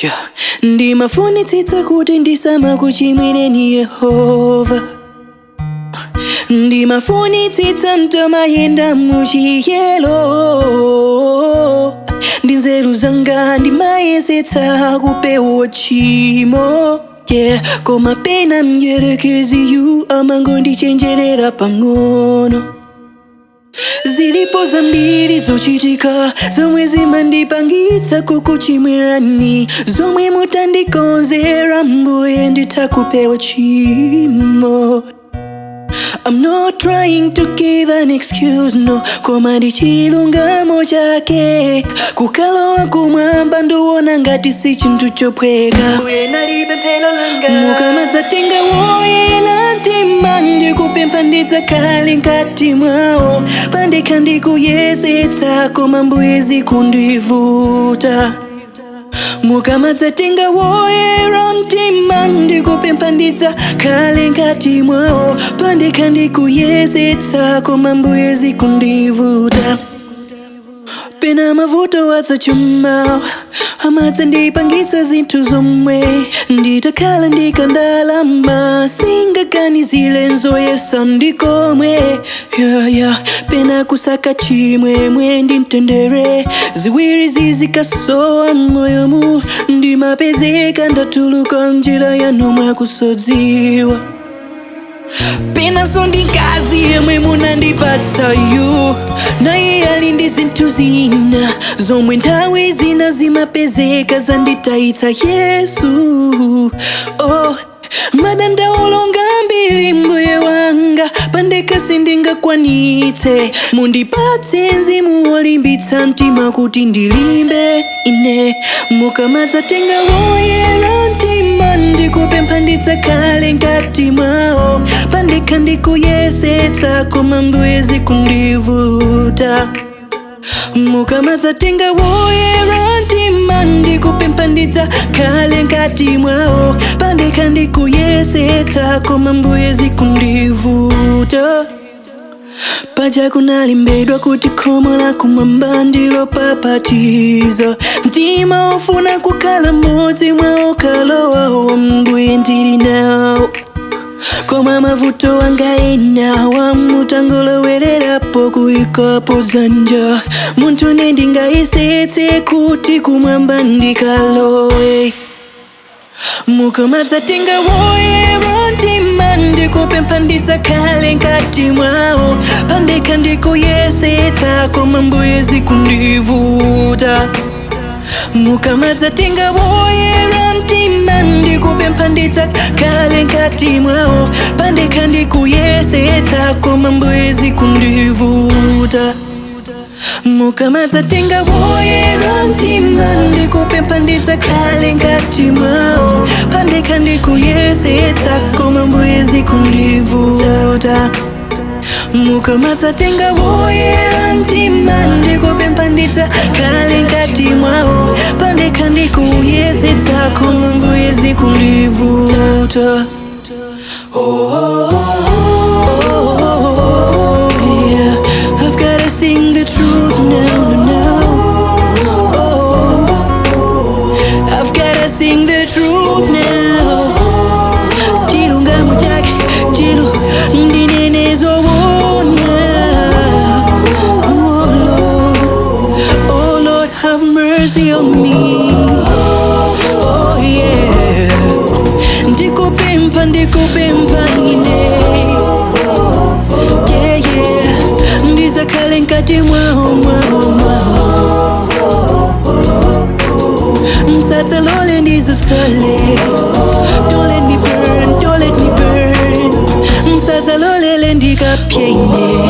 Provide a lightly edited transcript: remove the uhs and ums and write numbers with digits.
Yeah. Ndimafunitsitsa kuti ndisamakuchimwireni Yehova. Ndimafunitsitsa ntomayenda muchiyelo. Ndinzeru zanga ndimayesetsa kupewa chimo. Yeah, koma pena mnyerekezi yu amangondichenjerera pang'ono. Zilipo zambiri zochitika zomwe zimandipangitsa kukuchimwirani, zomwe mutandikonzera mbuye nditakupewa chimo. I'm not trying to give an excuse, no, koma ndi chilungamo chake. Kukalowa kumwamba nduwona ngati si chinthu chophweka. Mukamadzatenga woyera mtima ndikupempha ndidzakhale mkati mwawo. Pandekha ndikuyesetsa koma mbuye zikundivuta. Mukamadzatenga woyera mtima ndikupempha ndidzakhale mkati mwawo. Pandekha ndikuyesetsa koma mbuye zikundivuta. Pena mavuto adzachuma amadzandipangitsa zinthu zomwe nditakhala ndikandalama singaganizire nzoyesa ndikomwe. Pena kusaka chimwemwe ndi mtendere, ziwiri zizikasowa m'moyomu ndimapezeka ndatuluka njira yanu mwakusodziwa. Pena so ndikazi yemwe munandipatsa yu, naye ali ndi zinthu zina zomwe nthawi zina zimapezeka zanditayitsa Yesu. Oh, madandaulo ngambiri mbuye wanga, pandekha sindingakwanitse. Mundipatse mzimu wolimbitsa mtima kuti ndilimbe ine. Mukamadzatenga woyera mtima ndikupempha ndidzakhale mkati mwawo. Pandekha ndikuyesetsa koma mbuye zikundivuta. Mukamadzatenga woyera mtima ndikupempha ndidzakhale mkati mwawo. Pandekha ndikuyesetsa koma mbuye zikundivuta. Paja kunalembedwa kuti khomo la kumwamba ndilopapatiza. Mtima ufuna kukhala mmodzi mwa okalowawo mbuye ndili nawo. Koma mavuto anga enawa mutangolowererapo kuyikapo dzanja. Munthu nendingayesetse kuti kumwamba ndikalowe. Mukamadzatenga woyera mtima ndikupempha ndidzakhale mkati mwawo. Pandekha ndikuyesetsa koma mbuye zikundivuta. Mukamadzatenga woyera mtima ndikupempha ndidzakhale mkati mwawo. Pandekha ndikuyesetsa koma mbuye zikundivuta. Mukamadzatenga woyera mtima ndikupempha ndidzakhale mkati mwawo. Pandekha ndikuyesetsa koma mbuye zikundivuta. Mukamadzatenga woyera mtima ndikupempha ndidzakhale mkati mwawo. Pandekha ndikuyesetsa koma mbuye zikundivuta. Yeah, I've gotta sing the truth now. I've gotta sing the truth now. Chilungamo chake chilu ndinene zowona. Oh Lord, have mercy on me. Oh yeah, ndikupempha ine. Yeah, ndidzakhale mkati mwawo. Msadzalole ndizotsale. Don't let me burn, don't let me burn. Msadzalole ndikapye ine.